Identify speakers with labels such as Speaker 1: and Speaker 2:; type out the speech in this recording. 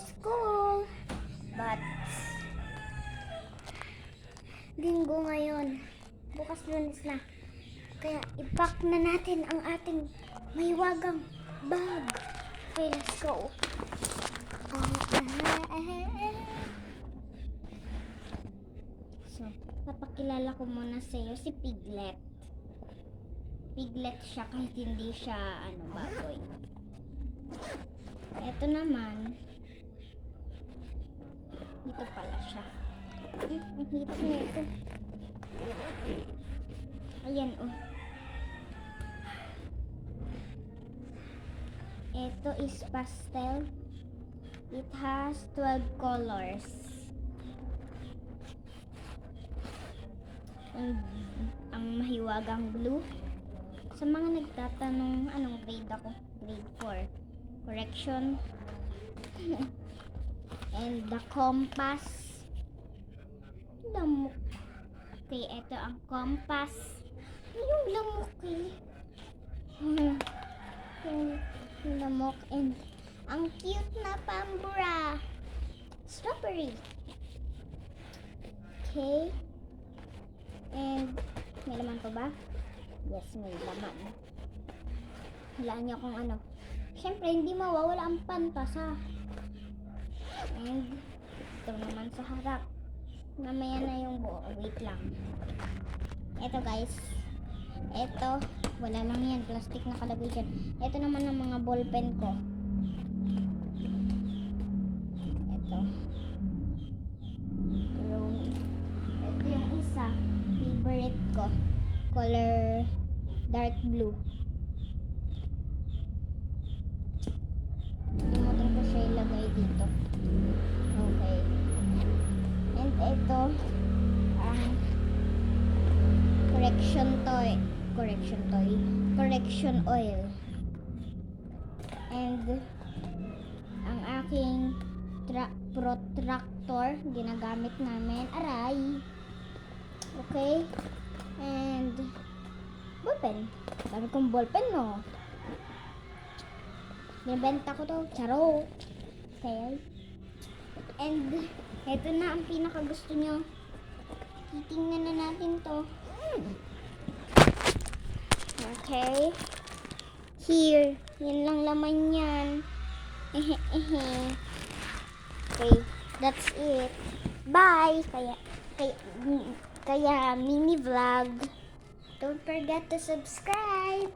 Speaker 1: school. But, linggo ngayon. Bukas Lunes na. Kaya, i-pack na natin ang ating mahiwagang bag. Okay, let's go. So, papakilala ko muna sa iyo si Piglet. Piglet siya kahit hindi siya baboy. Ito naman, dito pala siya. Ang hirap na ito. Ayan, oh. Ito is pastel. It has 12 colors. And ang mahiwagang blue. Sa mga nagtatanong anong grade ako, grade 4. Correction. And the compass. Lamok. Okay, ito ang compass. Yung lamok eh. Yung lamok. And ang cute na pambura. Strawberry. Okay. And may laman pa ba? Yes, may laman. Hulaan niyo kung ano. Siyempre, hindi mawawala ang pantasa. And ito naman sa harap. Mamaya na yung buo. Wait lang. Ito guys. Ito. Wala lang yan. Plastic na kalagay dyan. Ito naman ang mga ballpen ko. Ito. Ito yung isa. Favorite ko. Color dark blue. Limutan ko siya ilagay dito. Okay. And ito ang correction oil. And ang aking protractor ginagamit namin. Aray. Okay. And ballpen. Dami kong ballpen, no? Binibenta ko to. Charo. Okay. And ito na ang pinakagusto nyo. Titingnan na natin to. Okay. Here. Yan lang laman yan. Okay. That's it. Bye. Kaya mini vlog. Don't forget to subscribe.